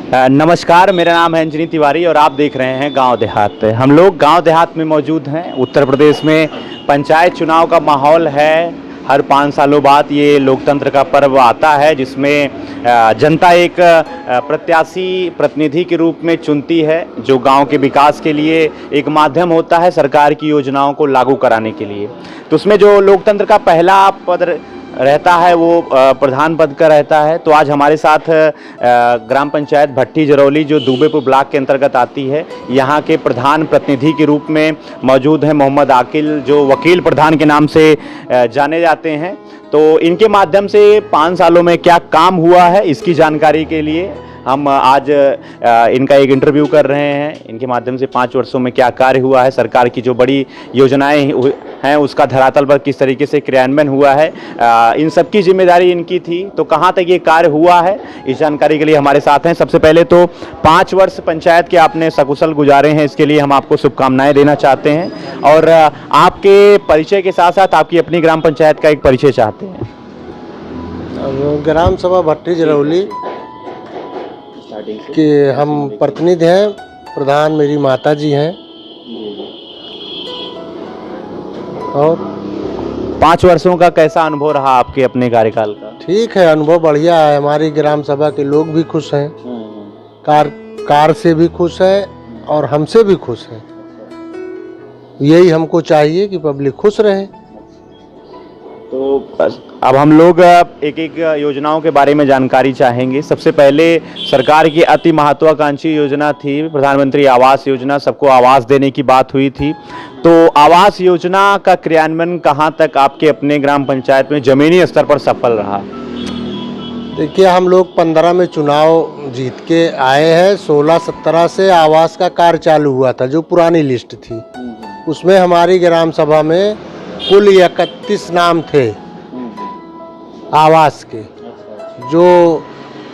नमस्कार, मेरा नाम है अंजनी तिवारी और आप देख रहे हैं गांव देहात। हम लोग गांव देहात में मौजूद हैं। उत्तर प्रदेश में पंचायत चुनाव का माहौल है। हर 5 सालों बाद ये लोकतंत्र का पर्व आता है जिसमें जनता एक प्रत्याशी प्रतिनिधि के रूप में चुनती है जो गांव के विकास के लिए एक माध्यम होता है सरकार की योजनाओं को लागू कराने के लिए। तो उसमें जो लोकतंत्र का पहला पद रहता है वो प्रधान पद का रहता है। तो आज हमारे साथ ग्राम पंचायत भट्टी जरौली जो दुबेपुर ब्लॉक के अंतर्गत आती है, यहाँ के प्रधान प्रतिनिधि के रूप में मौजूद हैं मोहम्मद आकिल, जो वकील प्रधान के नाम से जाने जाते हैं। तो इनके माध्यम से 5 सालों में क्या काम हुआ है इसकी जानकारी के लिए हम आज इनका एक इंटरव्यू कर रहे हैं। इनके माध्यम से 5 वर्षों में क्या कार्य हुआ है, सरकार की जो बड़ी योजनाएं हैं उसका धरातल पर किस तरीके से क्रियान्वयन हुआ है, इन सब की जिम्मेदारी इनकी थी। तो कहां तक ये कार्य हुआ है इस जानकारी के लिए हमारे साथ हैं। सबसे पहले तो 5 वर्ष पंचायत के आपने सकुशल गुजारे हैं, इसके लिए हम आपको शुभकामनाएं देना चाहते हैं और आपके परिचय के साथ साथ आपकी अपनी ग्राम पंचायत का एक परिचय चाहते हैं। ग्राम सभा भट्टी जरौली कि हम प्रतिनिधि हैं, प्रधान मेरी माता जी हैं। और 5 वर्षों का कैसा अनुभव रहा आपके अपने कार्यकाल का? ठीक है, अनुभव बढ़िया है। हमारी ग्राम सभा के लोग भी खुश हैं, कार से भी खुश है और हमसे भी खुश है। यही हमको चाहिए कि पब्लिक खुश रहे। तो अब हम लोग एक एक योजनाओं के बारे में जानकारी चाहेंगे। सबसे पहले सरकार की अति महत्वाकांक्षी योजना थी प्रधानमंत्री आवास योजना, सबको आवास देने की बात हुई थी। तो आवास योजना का क्रियान्वयन कहां तक आपके अपने ग्राम पंचायत में जमीनी स्तर पर सफल रहा? देखिए, हम लोग 15 में चुनाव जीत के आए हैं। 16-17 से आवास का कार्य चालू हुआ था, जो पुरानी लिस्ट थी। उसमें हमारी ग्राम सभा में कुल 31 नाम थे आवास के। जो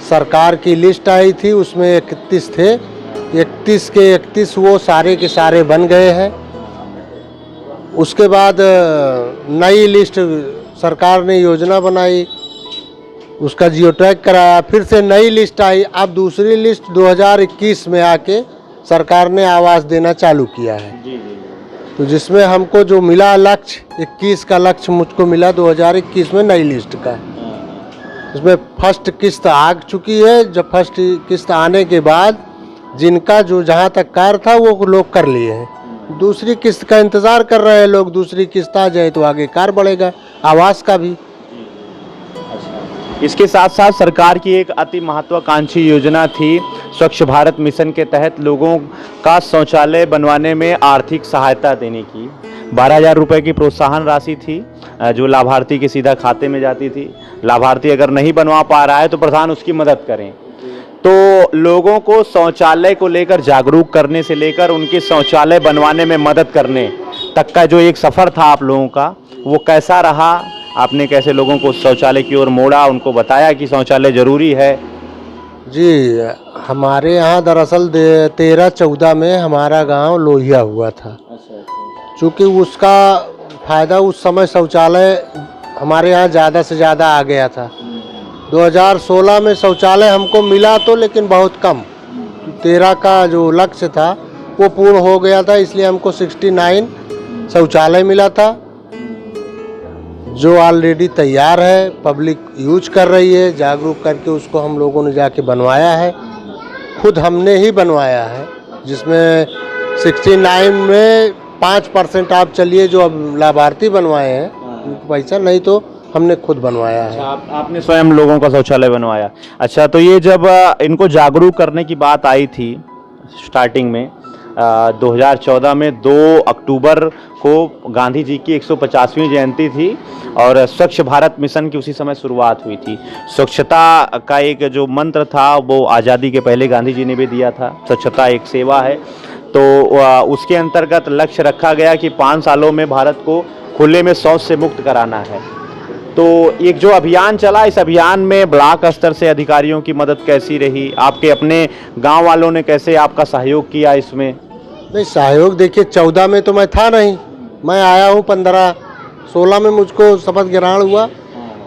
सरकार की लिस्ट आई थी उसमें 31 थे। 31 के 31 वो सारे के सारे बन गए हैं। उसके बाद नई लिस्ट सरकार ने योजना बनाई, उसका जियो टैग कराया, फिर से नई लिस्ट आई। अब दूसरी लिस्ट 2021 में आके सरकार ने आवास देना चालू किया है। तो जिसमें हमको जो मिला लक्ष्य 21 का लक्ष्य मुझको मिला 2021 में नई लिस्ट का। इसमें फर्स्ट किस्त आ चुकी है। जब फर्स्ट किस्त आने के बाद जिनका जो जहाँ तक कार्य था वो लोग कर लिए हैं। दूसरी किस्त का इंतज़ार कर रहे हैं लोग। दूसरी किस्त आ जाए तो आगे कार्य बढ़ेगा आवास का भी। इसके साथ साथ सरकार की एक अति महत्वाकांक्षी योजना थी स्वच्छ भारत मिशन के तहत लोगों का शौचालय बनवाने में आर्थिक सहायता देने की। 12,000 रुपये की प्रोत्साहन राशि थी जो लाभार्थी के सीधा खाते में जाती थी। लाभार्थी अगर नहीं बनवा पा रहा है तो प्रधान उसकी मदद करें। तो लोगों को शौचालय को लेकर जागरूक करने से लेकर उनके शौचालय बनवाने में मदद करने तक का जो एक सफ़र था आप लोगों का, वो कैसा रहा? आपने कैसे लोगों को शौचालय की ओर मोड़ा, उनको बताया कि शौचालय ज़रूरी है? जी, हमारे यहाँ दरअसल 13-14 में हमारा गांव लोहिया हुआ था। चूँकि उसका फ़ायदा उस समय शौचालय हमारे यहाँ ज़्यादा से ज़्यादा आ गया था। 2016 में शौचालय हमको मिला तो लेकिन बहुत कम। 13 का जो लक्ष्य था वो पूर्ण हो गया था, इसलिए हमको 69 शौचालय मिला था जो ऑलरेडी तैयार है, पब्लिक यूज कर रही है। जागरूक करके उसको हम लोगों ने जाके बनवाया है, खुद हमने ही बनवाया है। जिसमें 69 में 5% आप चलिए जो अब लाभार्थी बनवाए हैं उनको पैसा, नहीं तो हमने खुद बनवाया है। अच्छा, आपने स्वयं लोगों का शौचालय बनवाया। अच्छा, तो ये जब इनको जागरूक करने की बात आई थी स्टार्टिंग में 2014 में 2 अक्टूबर को गांधी जी की 150वीं जयंती थी और स्वच्छ भारत मिशन की उसी समय शुरुआत हुई थी। स्वच्छता का एक जो मंत्र था वो आज़ादी के पहले गांधी जी ने भी दिया था, स्वच्छता एक सेवा है। तो उसके अंतर्गत लक्ष्य रखा गया कि 5 सालों में भारत को खुले में शौच से मुक्त कराना है। तो एक जो अभियान चला, इस अभियान में ब्लॉक स्तर से अधिकारियों की मदद कैसी रही? आपके अपने गांव वालों ने कैसे आपका सहयोग किया इसमें? नहीं, सहयोग देखिए 14 में तो मैं था नहीं, मैं आया हूँ 15-16 में मुझको शपथ ग्रहण हुआ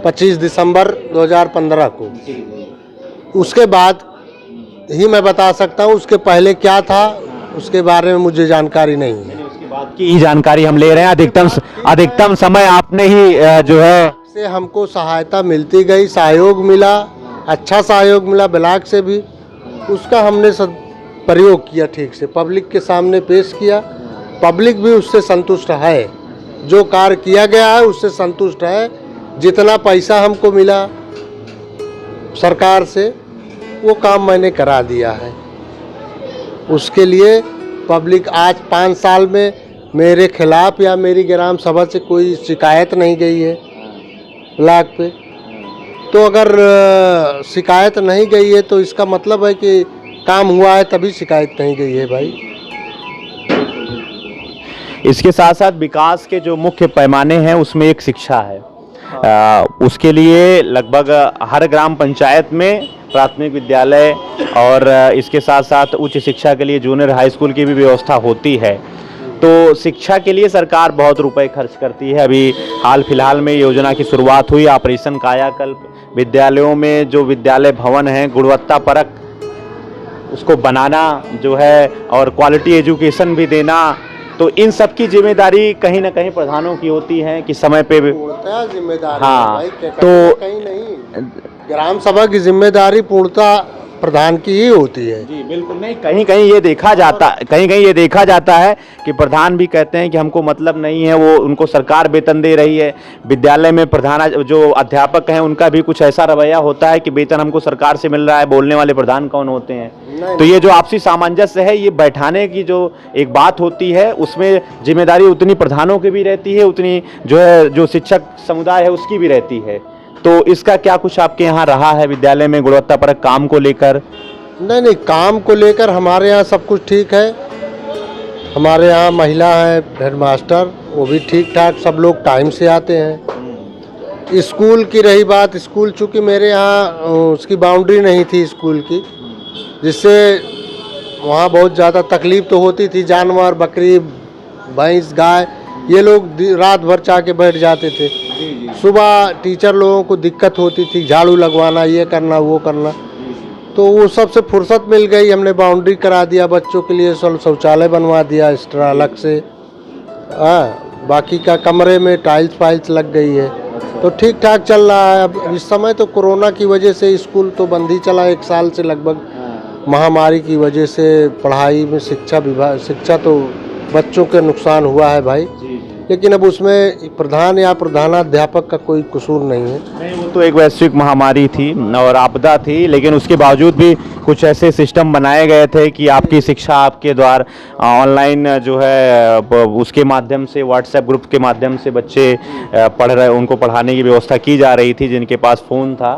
25 दिसंबर 2015 को। उसके बाद ही मैं बता सकता हूँ, उसके पहले क्या था उसके बारे में मुझे जानकारी नहीं है। उसके बाद की ही जानकारी हम ले रहे हैं। अधिकतम समय आपने ही जो है से हमको सहायता मिलती गई, सहयोग मिला, अच्छा सहयोग मिला ब्लॉक से भी, उसका हमने प्रयोग किया, ठीक से पब्लिक के सामने पेश किया। पब्लिक भी उससे संतुष्ट है, जो कार्य किया गया है उससे संतुष्ट है। जितना पैसा हमको मिला सरकार से वो काम मैंने करा दिया है। उसके लिए पब्लिक आज 5 साल में मेरे खिलाफ या मेरी ग्राम सभा से कोई शिकायत नहीं गई है ब्लॉक पे। तो अगर शिकायत नहीं गई है तो इसका मतलब है कि काम हुआ है, तभी शिकायत नहीं गई है भाई। इसके साथ साथ विकास के जो मुख्य पैमाने हैं उसमें एक शिक्षा है। उसके लिए लगभग हर ग्राम पंचायत में प्राथमिक विद्यालय और इसके साथ साथ उच्च शिक्षा के लिए जूनियर हाई स्कूल की भी व्यवस्था होती है। तो शिक्षा के लिए सरकार बहुत रुपए खर्च करती है। अभी हाल फिलहाल में योजना की शुरुआत हुई, ऑपरेशन कायाकल्प। विद्यालयों में जो विद्यालय भवन हैं गुणवत्ता परक उसको बनाना जो है और क्वालिटी एजुकेशन भी देना, तो इन सब की जिम्मेदारी कहीं ना कहीं प्रधानों की होती है कि समय पे पूर्णतः जिम्मेदारी हाँ, भाई, तो कहीं नहीं, ग्राम सभा की जिम्मेदारी पूर्णतः प्रधान की ही होती है। जी बिल्कुल नहीं, कहीं कहीं ये देखा जाता है कि प्रधान भी कहते हैं कि हमको मतलब नहीं है, वो उनको सरकार वेतन दे रही है। विद्यालय में प्रधान जो अध्यापक हैं उनका भी कुछ ऐसा रवैया होता है कि वेतन हमको सरकार से मिल रहा है, बोलने वाले प्रधान कौन होते हैं। तो ये जो आपसी सामंजस्य है, ये बैठाने की जो एक बात होती है उसमें जिम्मेदारी उतनी प्रधानों की भी रहती है, उतनी जो है जो शिक्षक समुदाय है उसकी भी रहती है। तो इसका क्या कुछ आपके यहाँ रहा है विद्यालय में गुणवत्तापरक काम को लेकर? नहीं, काम को लेकर हमारे यहाँ सब कुछ ठीक है। हमारे यहाँ महिला है हेडमास्टर, वो भी ठीक ठाक, सब लोग टाइम से आते हैं। स्कूल की रही बात, स्कूल चूँकि मेरे यहाँ उसकी बाउंड्री नहीं थी स्कूल की, जिससे वहाँ बहुत ज़्यादा तकलीफ़ तो होती थी। जानवर, बकरी, भैंस, गाय, ये लोग रात भर चाह के बैठ जाते थे। सुबह टीचर लोगों को दिक्कत होती थी, झाड़ू लगवाना, ये करना, वो करना। तो वो सबसे फुर्सत मिल गई, हमने बाउंड्री करा दिया, बच्चों के लिए शौचालय बनवा दिया एक्स्ट्रा अलग से। बाकी का कमरे में टाइल्स फाइल्स लग गई है, तो ठीक ठाक चल रहा है। अब इस समय तो कोरोना की वजह से स्कूल तो बंद ही चला 1 साल से लगभग, महामारी की वजह से पढ़ाई में शिक्षा तो बच्चों के नुकसान हुआ है भाई। लेकिन अब उसमें प्रधान या प्रधानाध्यापक का कोई कसूर नहीं है। नहीं, वो तो एक वैश्विक महामारी थी और आपदा थी, लेकिन उसके बावजूद भी कुछ ऐसे सिस्टम बनाए गए थे कि आपकी शिक्षा आपके द्वारा ऑनलाइन जो है उसके माध्यम से, व्हाट्सएप ग्रुप के माध्यम से बच्चे पढ़ रहे, उनको पढ़ाने की व्यवस्था की जा रही थी जिनके पास फ़ोन था।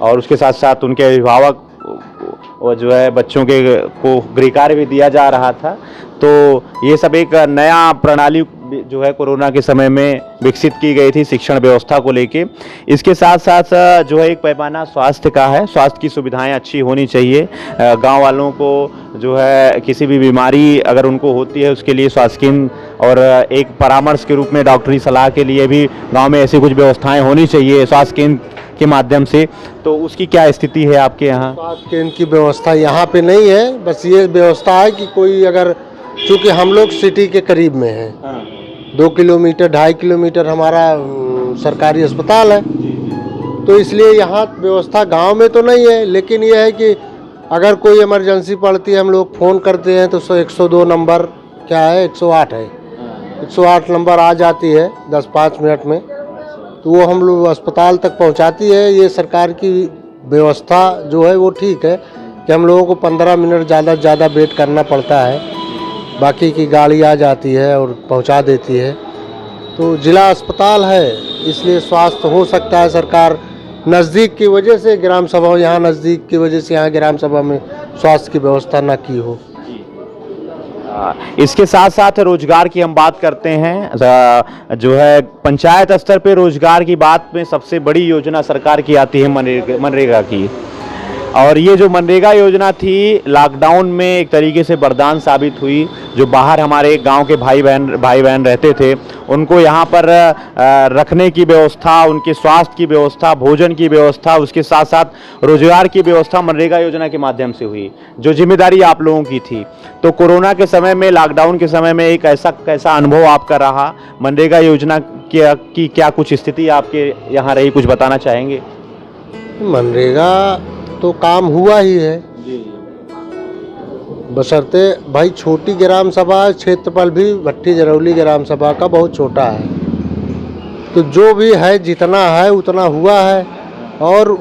और उसके साथ साथ उनके अभिभावक और जो है बच्चों के को गृह कार्य भी दिया जा रहा था। तो ये सब एक नया प्रणाली जो है कोरोना के समय में विकसित की गई थी शिक्षण व्यवस्था को लेके। इसके साथ साथ जो है एक पैमाना स्वास्थ्य का है, स्वास्थ्य की सुविधाएं अच्छी होनी चाहिए। गांव वालों को जो है किसी भी बीमारी अगर उनको होती है उसके लिए स्वास्थ्य केंद्र और एक परामर्श के रूप में डॉक्टरी सलाह के लिए भी गाँव में ऐसी कुछ व्यवस्थाएँ होनी चाहिए स्वास्थ्य केंद्र के माध्यम से। तो उसकी क्या स्थिति है आपके यहाँ? स्वास्थ्य केंद्र की व्यवस्था यहाँ पे नहीं है, बस ये व्यवस्था है कि कोई अगर, चूँकि हम लोग सिटी के करीब में हैं, 2 किलोमीटर 2.5 किलोमीटर हमारा सरकारी अस्पताल है, तो इसलिए यहाँ व्यवस्था गांव में तो नहीं है। लेकिन ये है कि अगर कोई इमरजेंसी पड़ती है, हम लोग फ़ोन करते हैं तो 102 नंबर क्या है, 108 है, 108 नंबर आ जाती है 10-5 मिनट में, तो वो हम लोग अस्पताल तक पहुँचाती है। ये सरकार की व्यवस्था जो है वो ठीक है कि हम लोगों को 15 मिनट ज़्यादा से ज़्यादा वेट करना पड़ता है, बाकी की गाड़ी आ जाती है और पहुंचा देती है। तो जिला अस्पताल है, इसलिए स्वास्थ्य हो सकता है। सरकार नज़दीक की वजह से ग्राम सभा, यहाँ नज़दीक की वजह से यहाँ ग्राम सभा में स्वास्थ्य की व्यवस्था ना की हो। इसके साथ साथ रोजगार की हम बात करते हैं, जो है पंचायत स्तर पे रोजगार की बात में सबसे बड़ी योजना सरकार की आती है मनरेगा की। और ये जो मनरेगा योजना थी लॉकडाउन में एक तरीके से वरदान साबित हुई। जो बाहर हमारे गांव के भाई बहन रहते थे उनको यहाँ पर रखने की व्यवस्था, उनके स्वास्थ्य की व्यवस्था, भोजन की व्यवस्था, उसके साथ साथ रोजगार की व्यवस्था मनरेगा योजना के माध्यम से हुई, जो जिम्मेदारी आप लोगों की थी। तो कोरोना के समय में, लॉकडाउन के समय में एक कैसा अनुभव आपका रहा? मनरेगा योजना की क्या कुछ स्थिति आपके यहाँ रही, कुछ बताना चाहेंगे? मनरेगा तो काम हुआ ही है, बशर्ते भाई छोटी ग्राम सभा, क्षेत्रफल भी भट्टी जरौली ग्राम सभा का बहुत छोटा है, तो जो भी है जितना है उतना हुआ है। और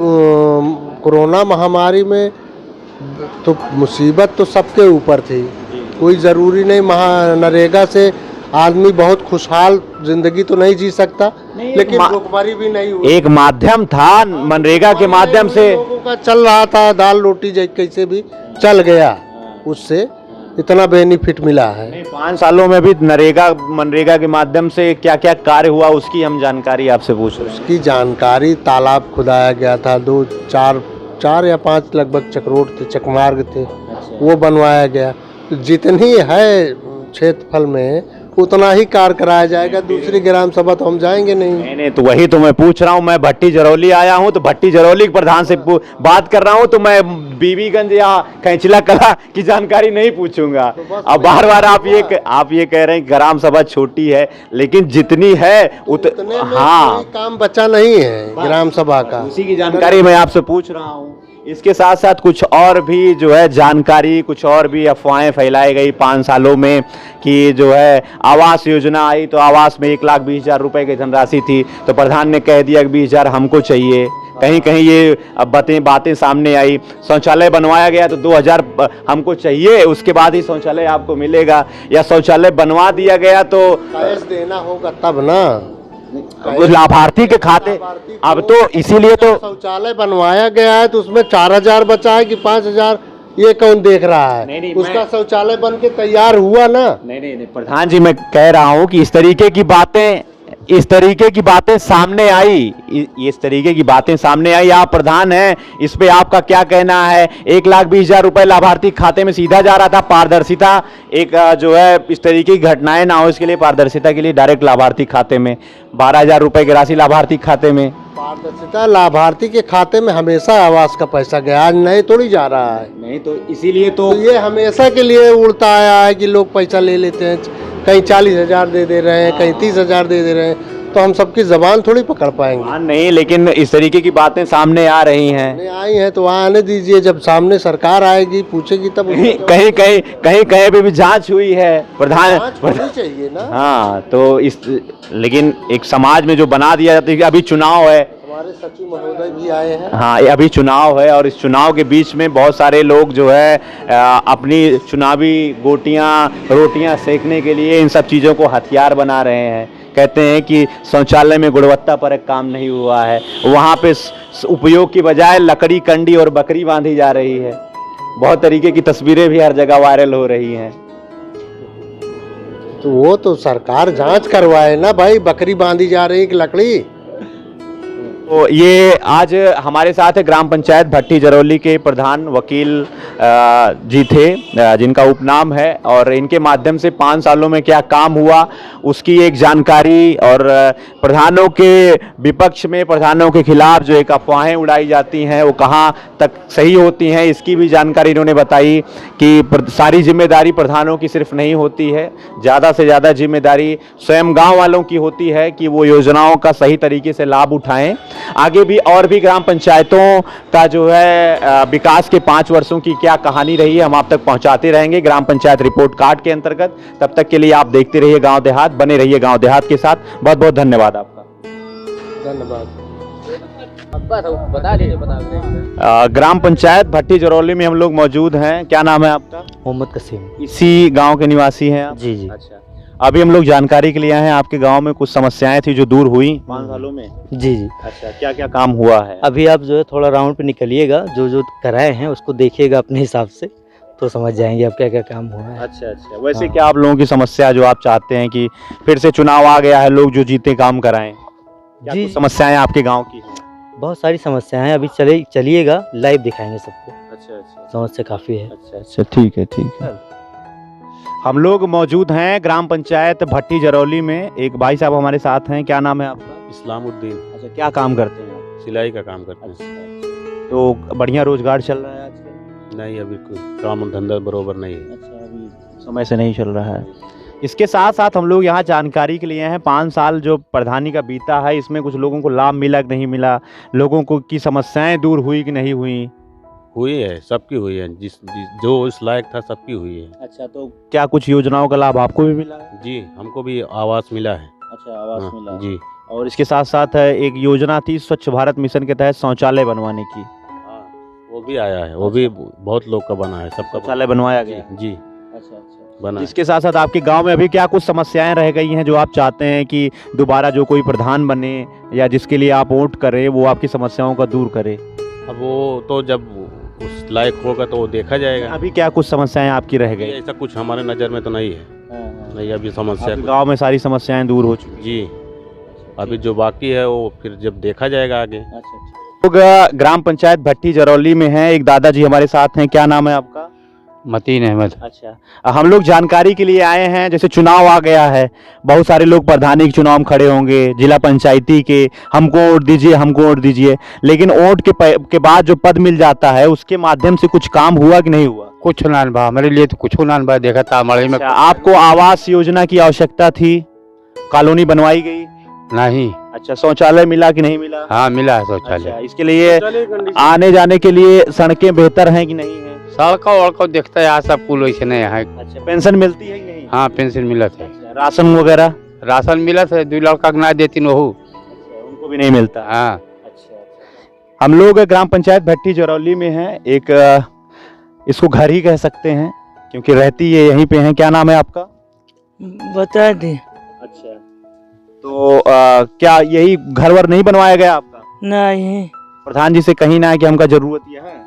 कोरोना महामारी में तो मुसीबत तो सबके ऊपर थी, कोई ज़रूरी नहीं नरेगा से आदमी बहुत खुशहाल जिंदगी तो नहीं जी सकता, लेकिन भुखमरी भी नहीं हुई। एक माध्यम था मनरेगा के माध्यम से लोगों का चल रहा था, दाल रोटी कैसे भी चल गया, उससे इतना बेनिफिट मिला है। 5 सालों में भी मनरेगा के माध्यम से क्या क्या कार्य हुआ उसकी हम जानकारी आपसे पूछ रहे हैं। उसकी जानकारी, तालाब खुदाया गया था, 4 या 5 लगभग चक्रोट थे, चकमार्ग थे, वो बनवाया गया। तो जितनी है क्षेत्रफल में उतना ही कार्य कराया जाएगा, दूसरी ग्राम सभा तो हम जाएंगे नहीं। तो वही तो मैं पूछ रहा हूँ। मैं भट्टी जरौली आया हूँ तो भट्टी जरौली के प्रधान से बात कर रहा हूँ, तो मैं बीबीगंज या कैंचला कला की जानकारी नहीं पूछूंगा। अब बार बार आप ये कह रहे हैं ग्राम सभा छोटी है, लेकिन जितनी है उतने हाँ काम बचा नहीं है ग्राम सभा का, उसी की जानकारी मैं आपसे पूछ रहा हूँ। इसके साथ साथ कुछ और भी जो है जानकारी, कुछ और भी अफवाहें फैलाई गई 5 सालों में कि जो है आवास योजना आई तो आवास में 1,20,000 रुपए की धनराशि थी, तो प्रधान ने कह दिया कि 20,000 हमको चाहिए। कहीं कहीं ये बातें सामने आई। शौचालय बनवाया गया तो 2,000 हमको चाहिए, उसके बाद ही शौचालय आपको मिलेगा, या शौचालय बनवा दिया गया तो कैश देना होगा तब ना, कुछ लाभार्थी के खाते। अब तो इसीलिए तो शौचालय बनवाया गया है तो उसमें 4,000 बचा है कि 5,000, ये कौन देख रहा है? नहीं, उसका शौचालय बन के तैयार हुआ ना। नहीं प्रधान जी, मैं कह रहा हूँ कि इस तरीके की बातें सामने आई, इस तरीके की बातें सामने आई। आप प्रधान हैं, इस पे आपका क्या कहना है? 1,20,000 रुपए लाभार्थी खाते में सीधा जा रहा था। पारदर्शिता एक जो है इस तरीके की घटनाएं ना हो, इसके लिए पारदर्शिता के लिए डायरेक्ट लाभार्थी खाते में 12,000 रुपए की राशि लाभार्थी खाते में। पारदर्शिता लाभार्थी के खाते में हमेशा आवास का पैसा गया, आज नहीं थोड़ी जा रहा है। नहीं तो इसीलिए तो ये हमेशा के लिए उड़ता आया है कि लोग पैसा ले लेते हैं, कहीं 40,000 दे रहे हैं, कहीं 30,000 दे रहे हैं, तो हम सबकी जबान थोड़ी पकड़ पाएंगे। नहीं, लेकिन इस तरीके की बातें सामने आ रही हैं। आई हैं तो आने दीजिए, जब सामने सरकार आएगी पूछेगी तब। कहीं पे भी जांच हुई है प्रधान, होनी चाहिए ना। हाँ, तो लेकिन एक समाज में जो बना दिया जाता है कि अभी चुनाव है, हमारे सचिव महोदय भी आए हैं। हाँ, अभी चुनाव है और इस चुनाव के बीच में बहुत सारे लोग जो है अपनी चुनावी रोटियां सेकने के लिए इन सब चीज़ों को हथियार बना रहे हैं। कहते हैं कि शौचालय में गुणवत्ता पर काम नहीं हुआ है, वहाँ पे उपयोग की बजाय लकड़ी, कंडी और बकरी बांधी जा रही है। बहुत तरीके की तस्वीरें भी हर जगह वायरल हो रही हैं। तो वो तो सरकार जांच करवाए ना भाई, बकरी बांधी जा रही कि लकड़ी। तो ये आज हमारे साथ है ग्राम पंचायत भट्टी जरौली के प्रधान वकील जी थे, जिनका उपनाम है, और इनके माध्यम से 5 सालों में क्या काम हुआ उसकी एक जानकारी, और प्रधानों के विपक्ष में, प्रधानों के खिलाफ जो एक अफवाहें उड़ाई जाती हैं वो कहाँ तक सही होती हैं, इसकी भी जानकारी इन्होंने बताई कि सारी जिम्मेदारी प्रधानों की सिर्फ नहीं होती है, ज़्यादा से ज़्यादा जिम्मेदारी स्वयं गाँव वालों की होती है कि वो योजनाओं का सही तरीके से लाभ उठाएं। आगे भी और भी ग्राम पंचायतों का जो है विकास के 5 वर्षों की क्या कहानी रही है हम आप तक पहुंचाते रहेंगे ग्राम पंचायत रिपोर्ट कार्ड के अंतर्गत। तब तक के लिए आप देखते रहिए गांव देहात, बने रहिए गांव देहात के साथ। बहुत बहुत धन्यवाद आपका। धन्यवाद। बता दीजिए। ग्राम पंचायत भट्टी जरौली में हम लोग मौजूद हैं। क्या नाम है आपका? मोहम्मद कसीम। इसी गांव के निवासी हैं आप? जी जी। अच्छा, अभी हम लोग जानकारी के लिए आए हैं, आपके गांव में कुछ समस्याएं थी जो दूर हुई 5 सालों में? जी जी। अच्छा, क्या क्या काम हुआ है? अभी आप जो है थोड़ा राउंड पे निकलिएगा, जो जो कराए हैं उसको देखिएगा अपने हिसाब से, तो समझ जाएंगे आप क्या क्या काम हुआ है। अच्छा अच्छा। वैसे क्या आप लोगों की समस्या जो आप चाहते हैं कि फिर से चुनाव आ गया है, लोग जो जीते काम कराएं, क्या जी। कुछ समस्याएं आपके गांव की हैं? बहुत सारी समस्याएं हैं, अभी चलिएगा लाइव दिखाएंगे सबको। अच्छा अच्छा समस्या काफ़ी है। अच्छा अच्छा, ठीक है। हम लोग मौजूद हैं ग्राम पंचायत भट्टी जरौली में। एक भाई साहब हमारे साथ हैं, क्या नाम है आपका? इस्लामुद्दीन। अच्छा, क्या काम करते हैं आप? सिलाई का काम करते हैं। तो बढ़िया रोजगार चल रहा है आजकल? नहीं, अभी कोई काम धंधा बरोबर नहीं है। अच्छा, अभी समय से नहीं चल रहा है। इसके साथ साथ हम लोग यहाँ जानकारी के लिए हैं, 5 साल जो प्रधानी का बीता है, इसमें कुछ लोगों को लाभ मिला कि नहीं मिला, लोगों को की समस्याएं दूर हुई कि नहीं हुई? हुई है, सबकी हुई है, जो इस लायक था सबकी हुई है। अच्छा, तो क्या कुछ योजनाओं का लाभ आपको भी मिला है? जी, हमको भी आवास मिला है। अच्छा, आवास हाँ, मिला जी। और इसके साथ साथ एक योजना थी स्वच्छ भारत मिशन के तहत शौचालय बनवाने की, हाँ, वो भी आया है, वो भी बहुत लोग का बना है, सबका शौचालय बनवाया गया। जी, अच्छा अच्छा, बना है। इसके साथ साथ आपके गांव में अभी क्या कुछ समस्याएं रह गई हैं जो आप चाहते हैं कि दोबारा जो कोई प्रधान बने या जिसके लिए आप वोट करें वो आपकी समस्याओं का दूर करे? अब वो तो जब उस लायक होगा तो वो देखा जाएगा। अभी क्या कुछ समस्याएं आपकी रह गई? ऐसा कुछ हमारे नज़र में तो नहीं है। नहीं, अभी समस्या गांव में सारी समस्याएं दूर हो चुकी? जी, अभी जो बाकी है वो फिर जब देखा जाएगा आगे। लोग ग्राम पंचायत भट्टी जरौली में हैं, एक दादाजी हमारे साथ हैं, क्या नाम है आपका? मतीन अहमद। अच्छा, हम लोग जानकारी के लिए आए हैं, जैसे चुनाव आ गया है, बहुत सारे लोग प्रधानी के चुनाव में खड़े होंगे, जिला पंचायती के, हमको वोट दीजिए, लेकिन वोट के बाद जो पद मिल जाता है उसके माध्यम से कुछ काम हुआ कि नहीं हुआ? कुछ नान बा हमारे लिए तो कुछ नान बा, देखा था मड़ई में। अच्छा, आपको आवास योजना की आवश्यकता थी, कॉलोनी बनवाई गई? नहीं। अच्छा, शौचालय मिला कि नहीं मिला? हाँ, मिला है शौचालय। अच्छा, इसके लिए आने जाने के लिए सड़कें बेहतर हैं कि नहीं है? सड़क वड़क देखता है यहाँ सब पुल वैसे नहीं है। अच्छा, पेंशन मिलती है कि नहीं? हाँ, पेंशन मिला था। अच्छा, राशन वगैरह? राशन मिला था, 2 लड़का के ना देती वहू। अच्छा, उनको भी नहीं मिलता? हाँ। अच्छा, हम लोग ग्राम पंचायत भट्टी जरौली में हैं, एक इसको घर ही कह सकते हैं क्योंकि रहती ये यहीं पे हैं। क्या नाम है आपका? बता दे। अच्छा, तो क्या यही घर वर नहीं बनवाया गया आपका? नहीं प्रधान जी से कहीं ना है कि हमका जरूरत यह है?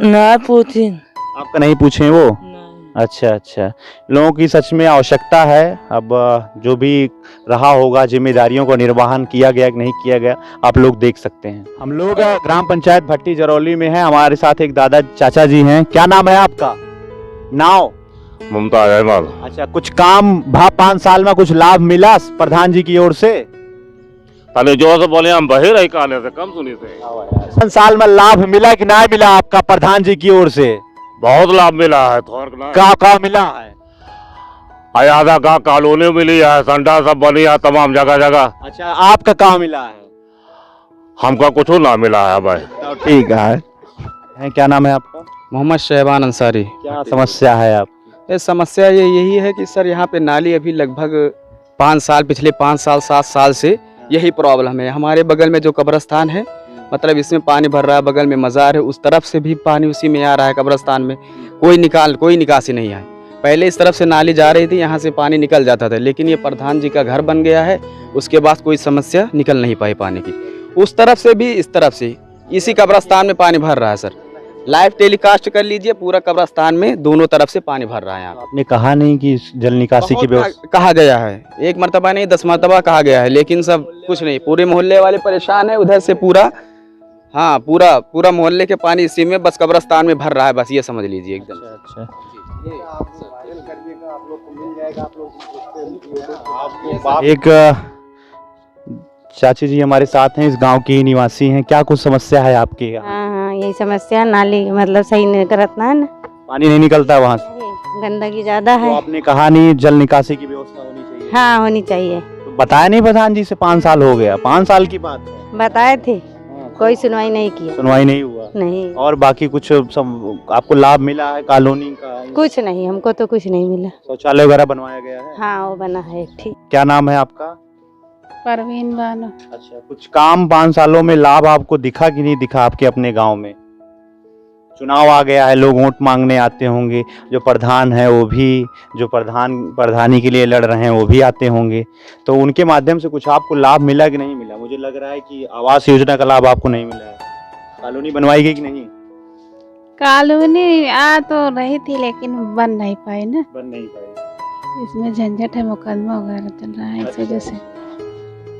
ना पूछी। आपका नहीं पूछे वो? अच्छा अच्छा, लोगों की सच में आवश्यकता है। अब जो भी रहा होगा, जिम्मेदारियों का निर्वहन किया गया कि नहीं किया गया, आप लोग देख सकते हैं। हम लोग ग्राम पंचायत भट्टी जरौली में हैं, हमारे साथ एक दादा चाचा जी हैं। क्या नाम है आपका? नाव? मुमताज अहमद। अच्छा, कुछ काम 5 साल में कुछ लाभ मिला प्रधान जी की ओर से? तने जोर से बोले, हम बहे रही काले से कम सुनी थे। 5 साल में लाभ मिला कि नहीं मिला आपका प्रधान जी की ओर से? बहुत लाभ मिला है। क्या मिला है? आधा का कॉलोनी मिली है, संडा सब बनी है तमाम जगह जगह। अच्छा, आपका क्या मिला है? हमका कुछ ना मिला है भाई। तो ठीक है। क्या नाम है आपका? मोहम्मद शहबान अंसारी। क्या समस्या है आप? ये समस्या यही है कि सर यहाँ पे नाली अभी लगभग 5 साल, पिछले 5 साल 7 साल से यही प्रॉब्लम है। हमारे बगल में जो कब्रस्तान है, मतलब इसमें पानी भर रहा है, बगल में मज़ार है, उस तरफ से भी पानी उसी में आ रहा है। कब्रस्तान में कोई निकासी नहीं है। पहले इस तरफ से नाली जा रही थी, यहाँ से पानी निकल जाता था, लेकिन ये प्रधान जी का घर बन गया है, उसके बाद कोई समस्या निकल नहीं पाई पानी की। उस तरफ से भी इस तरफ से इसी कब्रस्तान में पानी भर रहा है। सर लाइव टेलीकास्ट कर लीजिए, पूरा कब्रस्तान में दोनों तरफ से पानी भर रहा है। यहाँ आपने कहा नहीं कि जल निकासी की व्यवस्था? कहा गया है, 1 मरतबा नहीं 10 मरतबा कहा गया है, लेकिन सब कुछ नहीं। पूरे मोहल्ले वाले परेशान है, उधर से पूरा पूरा मोहल्ले के पानी इसी में बस कब्रस्तान में भर रहा है, बस ये समझ लीजिए एकदम। अच्छा, एक चाची जी हमारे साथ हैं, इस गांव के ही निवासी हैं। क्या कुछ समस्या है आपके यहाँ? हाँ, यही समस्या, नाली मतलब सही नहीं करता है ना, पानी नहीं निकलता वहाँ से? गंदगी ज्यादा तो है। आपने कहा नहीं जल निकासी की व्यवस्था होनी चाहिए? हाँ, होनी चाहिए। तो बताया नहीं प्रधान जी से? 5 साल हो गया, 5 साल की बात है। बताए थे, कोई सुनवाई नहीं किया। सुनवाई नहीं हुआ? नहीं। और बाकी कुछ आपको लाभ मिला है कॉलोनी का? कुछ नहीं, हमको तो कुछ नहीं मिला। शौचालय वगैरह बनवाया गया है? हाँ, वो बना है। ठीक। क्या नाम है आपका? परवीन बानो। अच्छा, कुछ काम 5 सालों में लाभ आपको दिखा कि नहीं दिखा आपके अपने गांव में? चुनाव आ गया है, लोग वोट मांगने आते होंगे, जो प्रधान है वो भी, जो प्रधानी के लिए लड़ रहे हैं वो भी आते होंगे, तो उनके माध्यम से कुछ आपको लाभ मिला कि नहीं मिला? मुझे लग रहा है कि आवास योजना का लाभ आपको नहीं मिला है। कॉलोनी बनवाई गई कि नहीं? कॉलोनी आ तो रही थी, लेकिन बन नहीं पाई ना। बन नहीं पाई। इसमें झंझट है, मुकदमा वगैरह चल रहा है, इस वजह से।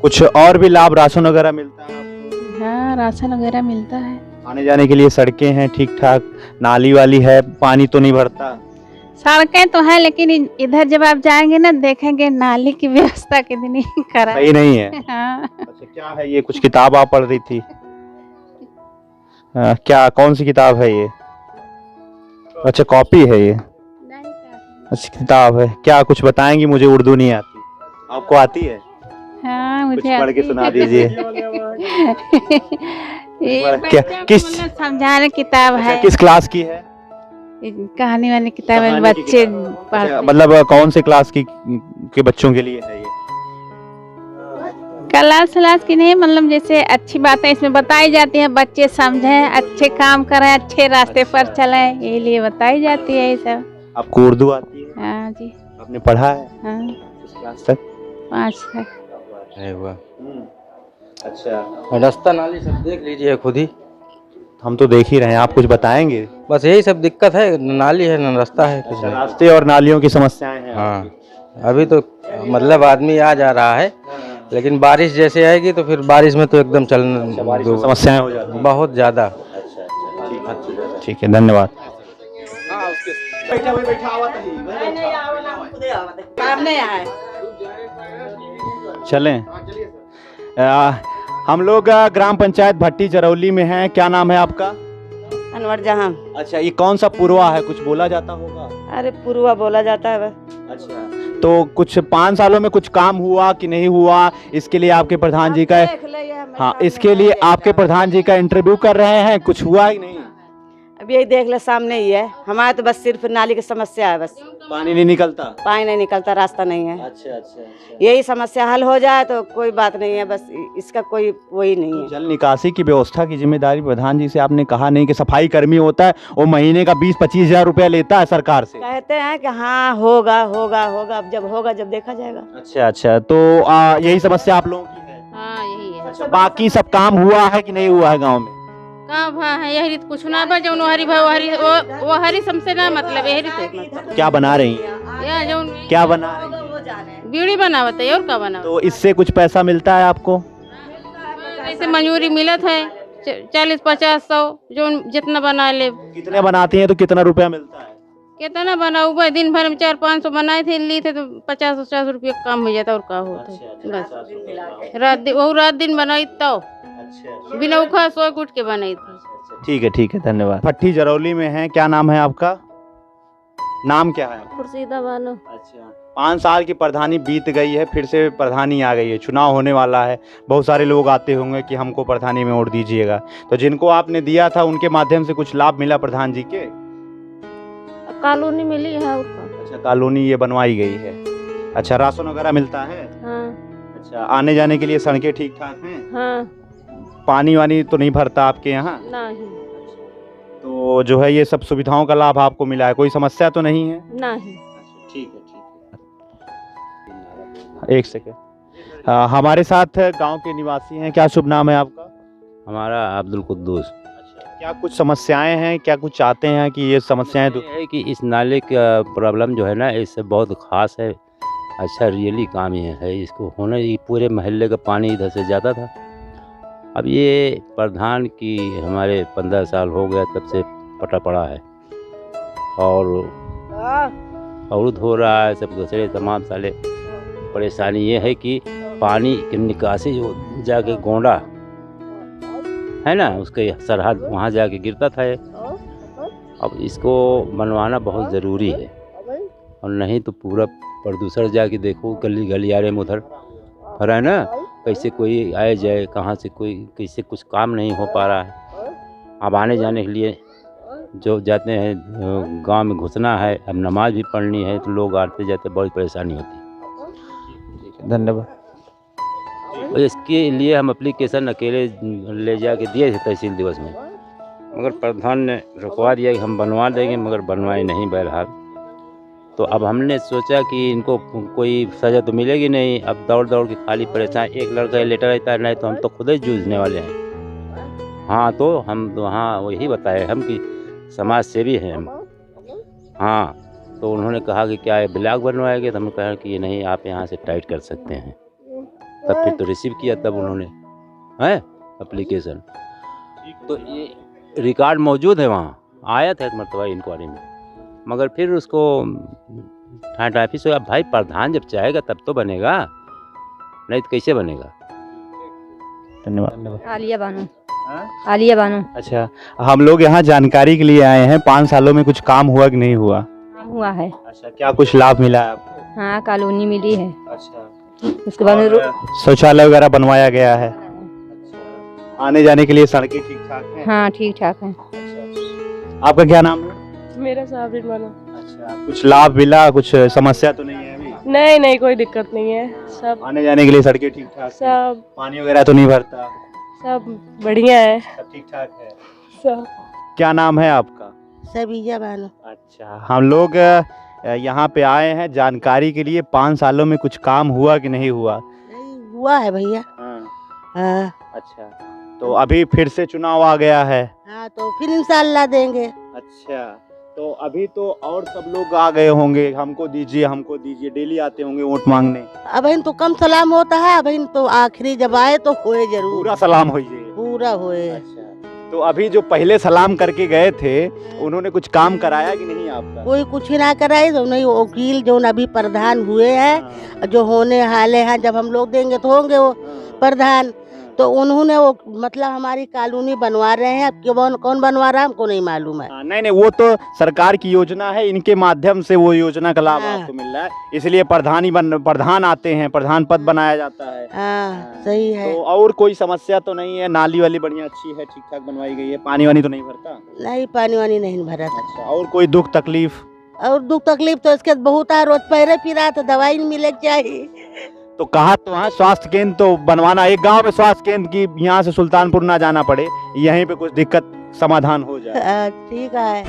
कुछ और भी लाभ, राशन वगैरह मिलता है आपको? हाँ राशन वगैरह मिलता है। आने जाने के लिए सड़कें हैं ठीक ठाक, नाली वाली है, पानी तो नहीं भरता? सड़कें तो है लेकिन इधर जब आप जाएंगे ना देखेंगे नाली की व्यवस्था कितनी खराब सही नहीं है। हाँ। अच्छा, क्या है ये? कुछ किताब आप पढ़ रही थी? क्या, कौन सी किताब है ये? अच्छा, कॉपी है ये? अच्छा, किताब है। क्या कुछ बताएंगी? मुझे उर्दू नहीं आती, आपको आती है? हाँ कुछ मुझे पढ़ के आती सुना है। दीजिए। ये क्या, बच्चे किस को मतलब समझाने किताब अच्छा, है। किस क्लास की है? कहानी वाली किताब है, कहानी की बच्चे किताब। पढ़ते अच्छा, हैं। मतलब कौन से क्लास की के बच्चों के लिए है ये? क्लास की नहीं, मतलब जैसे अच्छी बातें इसमें बताई जाती हैं, बच्चे समझें, अच्छे काम करें, अच्छे रास्ते पर चलें, यही लिए बताई जाती है ये सब। आपको उर्दू आती है? हाँ जी। आपने पढ़ा है? हाँ किस क्लास तक? 5 तक। अच्छा, रास्ता नाली सब देख लीजिए खुद ही। हम तो देख ही रहे हैं, आप कुछ बताएंगे? बस यही सब दिक्कत है, न नाली है न रास्ता है कुछ नहीं। रास्ते और नालियों की समस्याएं हैं। हाँ, अभी तो मतलब आदमी आ जा रहा है, लेकिन बारिश जैसे आएगी तो फिर बारिश में तो एकदम चलना बारिश में समस्याएं हो जाती हैं। बहुत ज़्यादा। ठीक है, धन्यवाद। चलें। हम लोग ग्राम पंचायत भट्टी जरौली में हैं। क्या नाम है आपका? अनवर जहां। अच्छा, ये कौन सा पुरवा है? कुछ बोला जाता होगा? अरे पुरुआ बोला जाता है बस। अच्छा, तो कुछ 5 सालों में कुछ काम हुआ कि नहीं हुआ, इसके लिए आपके प्रधान जी का, हाँ, इसके लिए आपके प्रधान जी का इंटरव्यू कर रहे हैं, कुछ हुआ ही नहीं? अब यही देख ले, सामने ही है हमारे, तो बस सिर्फ नाली की समस्या है, बस पानी नहीं निकलता? पानी नहीं निकलता, रास्ता नहीं है। अच्छा। यही समस्या हल हो जाए तो कोई बात नहीं है, बस इसका कोई वही नहीं है। जल निकासी की व्यवस्था की जिम्मेदारी प्रधान जी से आपने कहा नहीं कि सफाई कर्मी होता है, वो महीने का 20-25 हजार रुपया लेता है सरकार से? कहते हैं कि हाँ होगा होगा होगा, अब जब होगा जब देखा जाएगा। अच्छा, तो यही समस्या आप लोगों की है? हाँ यही है। अच्छा, बाकी सब काम हुआ है कि नहीं हुआ है गाँव में? कहाँ भा है यही रीत कुछ ना बा जौन हरी भा वो हरी समसे ना मतलब यही रीत मतलब क्या बना रही हैं? या जौन क्या बना रही हैं? बीड़ी बनावत है और का बनावत। तो इससे कुछ पैसा मिलता है आपको? ऐसे मंजूरी मिलत है 40-50-100 जो जितना बना ले। कितने बनाती हैं तो कितना रुपया मिलता है? कितना बनाऊ भाई, दिन भर में 400-500 बनाए थे, ली थे तो 50-50 रुपये काम हो जाता और का होता है बस। रात दिन बनाई तो बिना उखा सो उठ के बनाई थी। ठीक है, धन्यवाद। भट्टी जरौली में है। क्या नाम है आपका? नाम क्या है? खुर्शीदा बानो। अच्छा, 5 साल की प्रधानी बीत गई है, फिर से प्रधानी आ गई है, चुनाव होने वाला है, बहुत सारे लोग आते होंगे कि हमको प्रधानी में वोट दीजिएगा, तो जिनको आपने दिया था उनके माध्यम से कुछ लाभ मिला प्रधान जी के? कॉलोनी मिली है उसका। अच्छा, कॉलोनी ये बनवाई गई है। अच्छा, राशन वगैरह मिलता है? हाँ। अच्छा, आने जाने के लिए सड़कें ठीक ठाक हैं? हाँ। पानी वानी तो नहीं भरता आपके यहाँ? नहीं। तो जो है ये सब सुविधाओं का लाभ आपको मिला है, कोई समस्या तो नहीं है? नहीं। ठीक है। एक सेकेंड, हमारे साथ गांव के निवासी हैं। क्या शुभ नाम है आपका? हमारा अब्दुल कुद्दूस। क्या कुछ समस्याएं हैं, क्या कुछ चाहते हैं कि ये समस्याएं ये है कि इस नाले का प्रॉब्लम जो है ना, इससे बहुत ख़ास है। अच्छा, रियली काम ये है, इसको होना ही पूरे महल्ले का पानी इधर से जाता था। अब ये प्रधान की हमारे 15 साल हो गया तब से पटा पड़ा है और अवरुद्ध हो रहा है, सब दूसरे तमाम साले। परेशानी ये है कि पानी की निकासी जो जाके गोंडा है ना, उसके सरहद वहाँ जाके गिरता था ये। अब इसको बनवाना बहुत ज़रूरी है, और नहीं तो पूरा प्रदूषण जाके देखो गली गलियारे में उधर भरा है ना, कैसे कोई आए जाए, कहाँ से कोई कैसे कुछ काम नहीं हो पा रहा है। अब आने जाने के लिए जो जाते हैं गांव में घुसना है, अब नमाज भी पढ़नी है, तो लोग आते जाते बहुत परेशानी होती है। धन्यवाद। और इसके लिए हम एप्लीकेशन अकेले ले जाके दिए थे तहसील दिवस में, मगर प्रधान ने रुकवा दिया कि हम बनवा देंगे, मगर बनवाए नहीं बहरहाल। तो अब हमने सोचा कि इनको कोई सज़ा तो मिलेगी नहीं, अब दौड़ दौड़ के खाली परेशान। एक लड़का लेटर रहता है, नहीं तो हम तो खुद ही जूझने वाले हैं। हाँ, तो हम तो हाँ वही बताए हम कि समाज सेवी हैं हम। हाँ, तो उन्होंने कहा कि क्या ये ब्लॉक बनवाएंगे, तो हमने कहा कि ये नहीं, आप यहाँ से टाइट कर सकते हैं। तब फिर तो रिसीव किया, तब उन्होंने हैं एप्लीकेशन। तो ये रिकॉर्ड मौजूद है, वहाँ आया था एक मरतबा इंक्वायरी में, मगर फिर उसको थाना ऑफिस से, अब भाई प्रधान जब चाहेगा तब तो बनेगा, नहीं तो कैसे बनेगा। धन्यवाद। आलिया बानो। आलिया बानो। अच्छा, हम लोग यहाँ जानकारी के लिए आए हैं, 5 सालों में कुछ काम हुआ कि नहीं हुआ? काम हुआ है। अच्छा, क्या कुछ लाभ मिला है आपको? हाँ, कॉलोनी मिली है। अच्छा, उसके बाद में शौचालय वगैरह बनवाया गया है? आने जाने के लिए सड़कें ठीक ठाक हैं? हाँ, ठीक ठाक है। आपका क्या नाम है? मेरा साबरिन बानो। अच्छा, कुछ लाभ मिला, कुछ समस्या तो नहीं है अभी? नहीं नहीं, कोई दिक्कत नहीं है, सब आने जाने के लिए सड़कें ठीक ठाक हैं? सब पानी वगैरह तो नहीं भरता? सब बढ़िया है, सब ठीक ठाक है। सब। क्या नाम है आपका? सबीजा बानो। अच्छा, हम लोग यहाँ पे आए हैं जानकारी के लिए, 5 सालों में कुछ काम हुआ कि नहीं हुआ? नहीं हुआ है भैया। हाँ अच्छा, तो अभी फिर से चुनाव आ गया है? हाँ, तो फिर इंशाल्लाह देंगे। अच्छा, तो अभी तो और सब लोग आ गए होंगे, हमको दीजिए हमको दीजिए, डेली आते होंगे वोट मांगने। अब इन तो कम सलाम होता है, अब इन तो आखिरी जब आए तो होए जरूर, पूरा सलाम होइए। पूरा होए। अच्छा, तो अभी जो पहले सलाम करके गए थे उन्होंने कुछ काम कराया कि नहीं आपका? कोई कुछ ना कराए, तो नहीं वकील जो अभी प्रधान हुए हैं, जो होने हाले हैं, जब हम लोग देंगे तो होंगे वो प्रधान, तो उन्होंने वो मतलब हमारी कॉलोनी बनवा रहे हैं। अब कौन बनवा रहा है हमको नहीं मालूम है। नहीं नहीं, वो तो सरकार की योजना है, इनके माध्यम से वो योजना का लाभ आपको मिल रहा है, इसलिए प्रधान आते हैं, प्रधान पद बनाया जाता है। हाँ, सही है। तो और कोई समस्या तो नहीं है? नाली वाली बढ़िया अच्छी है, ठीक ठाक बनवाई गई है? पानी वानी तो नहीं भरता? नहीं, पानी वानी नहीं भरा था। अच्छा, और कोई दुख तकलीफ? और दुख तकलीफ तो इसके बहुत है, रोज पैरे फिरा तो दवाई मिले चाहिए। तो कहा तो हाँ, स्वास्थ्य केंद्र तो बनवाना, एक गांव में स्वास्थ्य केंद्र की, यहाँ से सुल्तानपुर ना जाना पड़े, यहीं पे कुछ दिक्कत समाधान हो जाए। ठीक है।